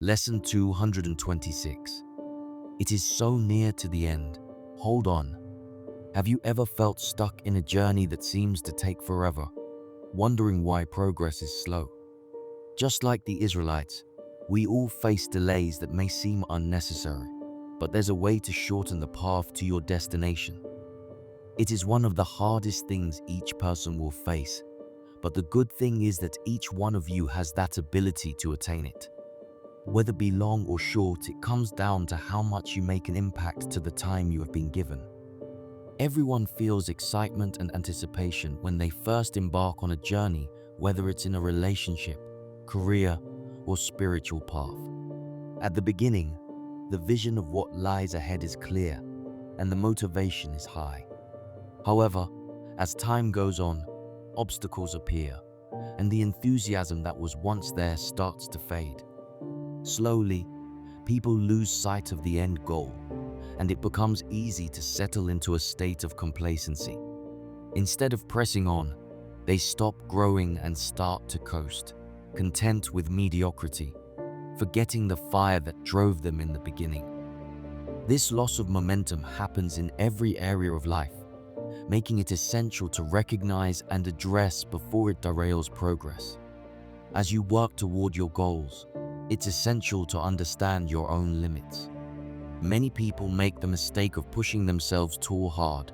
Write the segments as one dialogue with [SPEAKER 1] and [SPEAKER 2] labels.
[SPEAKER 1] Lesson 226. It is so near to the end. Hold on. Have you ever felt stuck in a journey that seems to take forever, wondering why progress is slow? Just like the Israelites, we all face delays that may seem unnecessary, but there's a way to shorten the path to your destination. It is one of the hardest things each person will face, but the good thing is that each one of you has that ability to attain it. Whether be long or short, it comes down to how much you make an impact to the time you have been given. Everyone feels excitement and anticipation when they first embark on a journey, whether it's in a relationship, career, or spiritual path. At the beginning, the vision of what lies ahead is clear, and the motivation is high. However, as time goes on, obstacles appear, and the enthusiasm that was once there starts to fade. Slowly, people lose sight of the end goal, and it becomes easy to settle into a state of complacency. Instead of pressing on, they stop growing and start to coast, content with mediocrity, forgetting the fire that drove them in the beginning. This loss of momentum happens in every area of life, making it essential to recognize and address before it derails progress. As you work toward your goals, it's essential to understand your own limits. Many people make the mistake of pushing themselves too hard,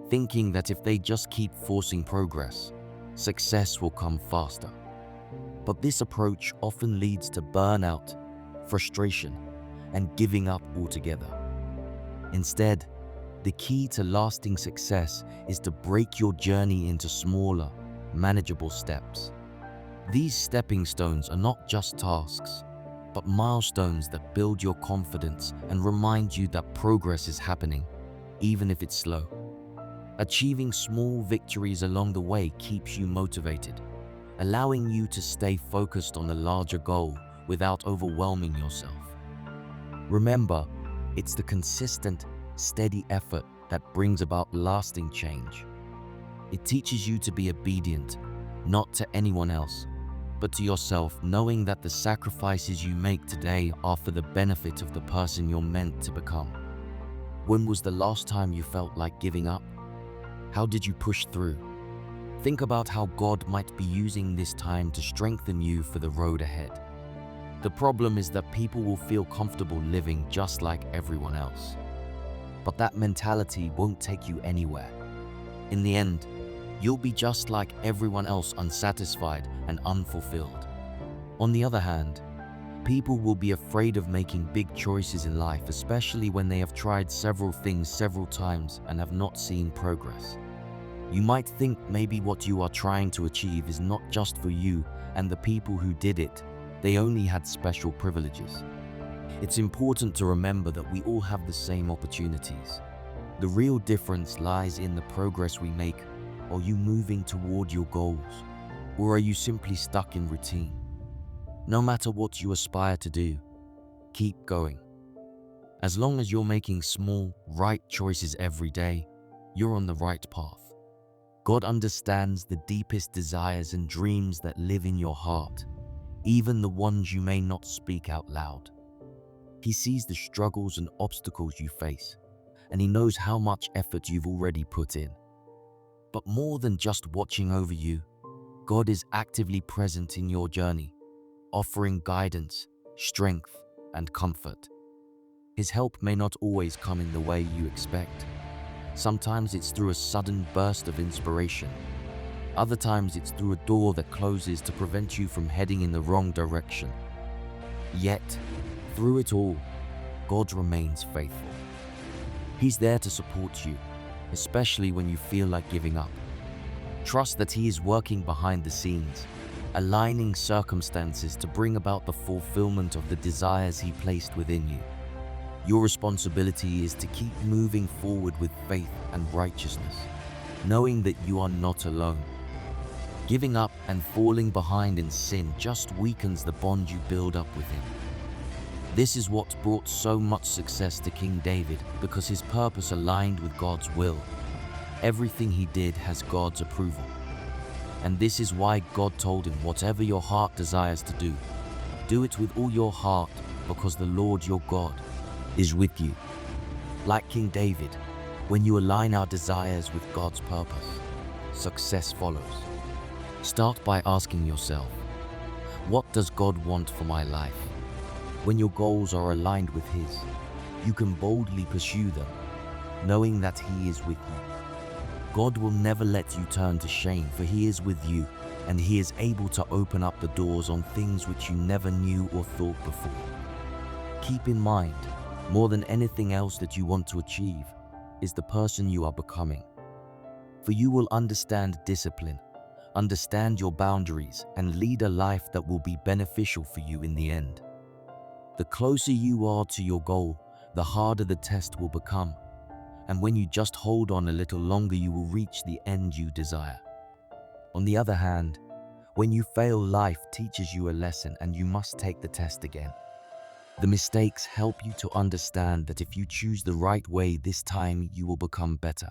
[SPEAKER 1] thinking that if they just keep forcing progress, success will come faster. But this approach often leads to burnout, frustration, and giving up altogether. Instead, the key to lasting success is to break your journey into smaller, manageable steps. These stepping stones are not just tasks, but milestones that build your confidence and remind you that progress is happening, even if it's slow. Achieving small victories along the way keeps you motivated, allowing you to stay focused on the larger goal without overwhelming yourself. Remember, it's the consistent, steady effort that brings about lasting change. It teaches you to be obedient, not to anyone else, but to yourself, knowing that the sacrifices you make today are for the benefit of the person you're meant to become. When was the last time you felt like giving up? How did you push through? Think about how God might be using this time to strengthen you for the road ahead. The problem is that people will feel comfortable living just like everyone else. But that mentality won't take you anywhere. In the end, you'll be just like everyone else, unsatisfied and unfulfilled. On the other hand, people will be afraid of making big choices in life, especially when they have tried several things several times and have not seen progress. You might think maybe what you are trying to achieve is not just for you and the people who did it, they only had special privileges. It's important to remember that we all have the same opportunities. The real difference lies in the progress we make. Are you moving toward your goals, or are you simply stuck in routine? No matter what you aspire to do, keep going. As long as you're making small, right choices every day, you're on the right path. God understands the deepest desires and dreams that live in your heart, even the ones you may not speak out loud. He sees the struggles and obstacles you face, and He knows how much effort you've already put in. But more than just watching over you, God is actively present in your journey, offering guidance, strength, and comfort. His help may not always come in the way you expect. Sometimes it's through a sudden burst of inspiration. Other times it's through a door that closes to prevent you from heading in the wrong direction. Yet, through it all, God remains faithful. He's there to support you, especially when you feel like giving up. Trust that He is working behind the scenes, aligning circumstances to bring about the fulfillment of the desires He placed within you. Your responsibility is to keep moving forward with faith and righteousness, knowing that you are not alone. Giving up and falling behind in sin just weakens the bond you build up with Him. This is what brought so much success to King David, because his purpose aligned with God's will. Everything he did has God's approval. And this is why God told him, whatever your heart desires to do, Do it with all your heart, because the Lord your God is with you. Like King David, when you align our desires with God's purpose, success follows. Start by asking yourself, what does God want for my life? When your goals are aligned with His, you can boldly pursue them, knowing that He is with you. God will never let you turn to shame, for He is with you, and He is able to open up the doors on things which you never knew or thought before. Keep in mind, more than anything else that you want to achieve is the person you are becoming. For you will understand discipline, understand your boundaries, and lead a life that will be beneficial for you in the end. The closer you are to your goal, the harder the test will become. And when you just hold on a little longer, you will reach the end you desire. On the other hand, when you fail, life teaches you a lesson and you must take the test again. The mistakes help you to understand that if you choose the right way this time, you will become better.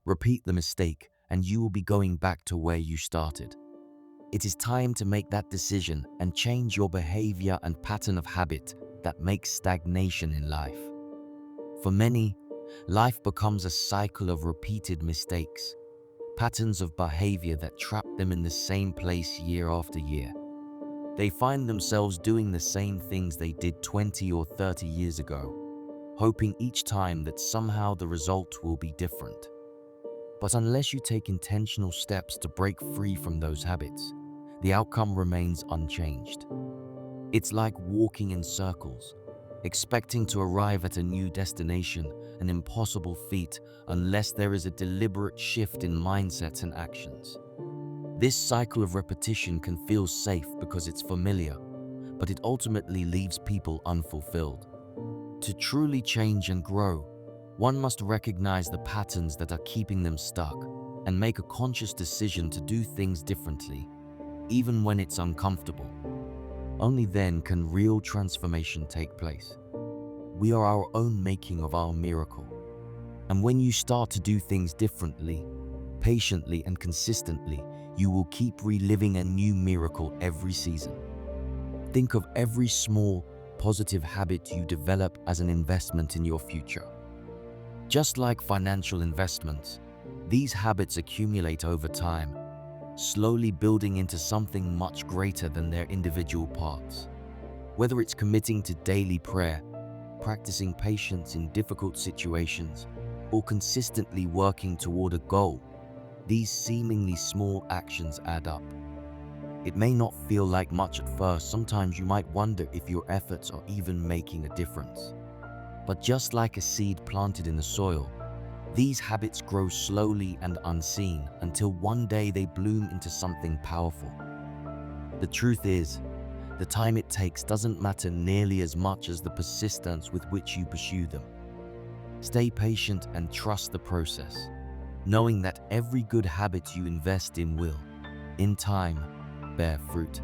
[SPEAKER 1] Repeat the mistake and you will be going back to where you started. It is time to make that decision and change your behavior and pattern of habit that makes stagnation in life. For many, life becomes a cycle of repeated mistakes, patterns of behavior that trap them in the same place year after year. They find themselves doing the same things they did 20 or 30 years ago, hoping each time that somehow the result will be different. But unless you take intentional steps to break free from those habits, the outcome remains unchanged. It's like walking in circles, expecting to arrive at a new destination, an impossible feat unless there is a deliberate shift in mindsets and actions. This cycle of repetition can feel safe because it's familiar, but it ultimately leaves people unfulfilled. To truly change and grow, one must recognize the patterns that are keeping them stuck and make a conscious decision to do things differently, even when it's uncomfortable. Only then can real transformation take place. We are our own making of our miracle. And when you start to do things differently, patiently and consistently, you will keep reliving a new miracle every season. Think of every small, positive habit you develop as an investment in your future. Just like financial investments, these habits accumulate over time, slowly building into something much greater than their individual parts. Whether it's committing to daily prayer, practicing patience in difficult situations, or consistently working toward a goal, these seemingly small actions add up. It may not feel like much at first. Sometimes you might wonder if your efforts are even making a difference. But just like a seed planted in the soil, these habits grow slowly and unseen until one day they bloom into something powerful. The truth is, the time it takes doesn't matter nearly as much as the persistence with which you pursue them. Stay patient and trust the process, knowing that every good habit you invest in will, in time, bear fruit.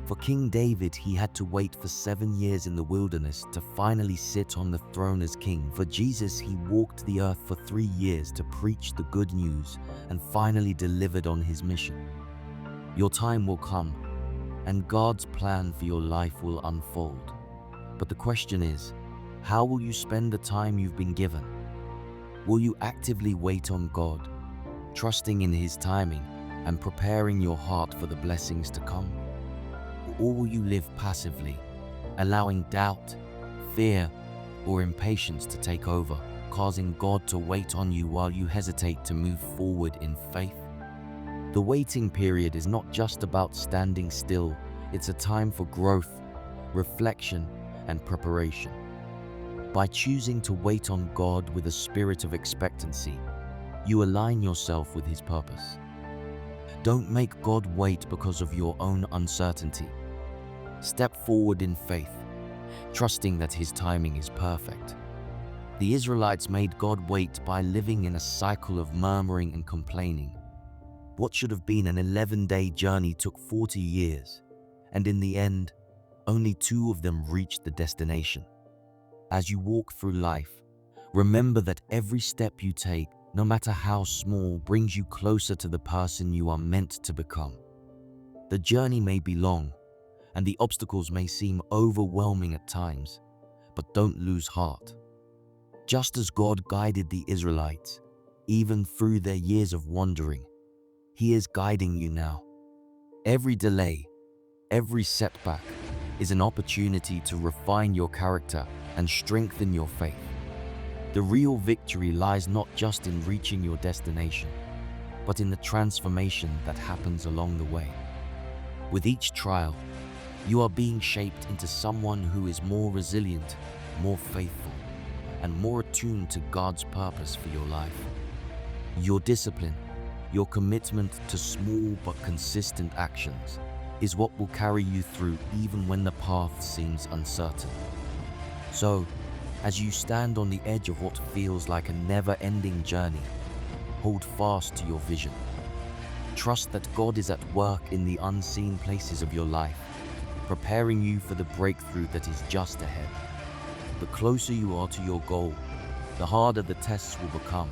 [SPEAKER 1] For King David, he had to wait for 7 years in the wilderness to finally sit on the throne as king. For Jesus, he walked the earth for 3 years to preach the good news and finally delivered on his mission. Your time will come, and God's plan for your life will unfold. But the question is, how will you spend the time you've been given? Will you actively wait on God, trusting in His timing and preparing your heart for the blessings to come? Or will you live passively, allowing doubt, fear, or impatience to take over, causing God to wait on you while you hesitate to move forward in faith? The waiting period is not just about standing still, it's a time for growth, reflection, and preparation. By choosing to wait on God with a spirit of expectancy, you align yourself with His purpose. Don't make God wait because of your own uncertainty. Step forward in faith, trusting that His timing is perfect. The Israelites made God wait by living in a cycle of murmuring and complaining. What should have been an 11-day journey took 40 years, and in the end, only 2 of them reached the destination. As you walk through life, remember that every step you take, no matter how small, brings you closer to the person you are meant to become. The journey may be long, and the obstacles may seem overwhelming at times, but don't lose heart. Just as God guided the Israelites, even through their years of wandering, He is guiding you now. Every delay, every setback is an opportunity to refine your character and strengthen your faith. The real victory lies not just in reaching your destination, but in the transformation that happens along the way. With each trial, you are being shaped into someone who is more resilient, more faithful, and more attuned to God's purpose for your life. Your discipline, your commitment to small but consistent actions, is what will carry you through even when the path seems uncertain. So, as you stand on the edge of what feels like a never-ending journey, hold fast to your vision. Trust that God is at work in the unseen places of your life, preparing you for the breakthrough that is just ahead. The closer you are to your goal, the harder the tests will become,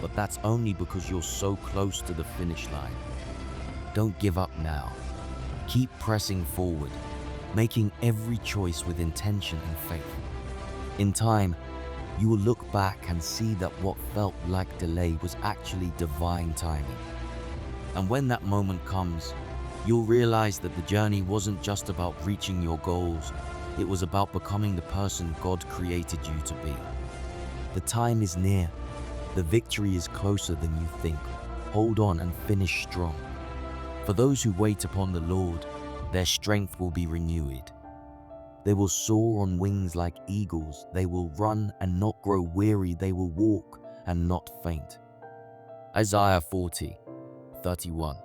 [SPEAKER 1] but that's only because you're so close to the finish line. Don't give up now. Keep pressing forward, making every choice with intention and faith. In time, you will look back and see that what felt like delay was actually divine timing. And when that moment comes, you'll realize that the journey wasn't just about reaching your goals, it was about becoming the person God created you to be. The time is near. The victory is closer than you think. Hold on and finish strong. For those who wait upon the Lord, their strength will be renewed. They will soar on wings like eagles. They will run and not grow weary. They will walk and not faint. Isaiah 40:31.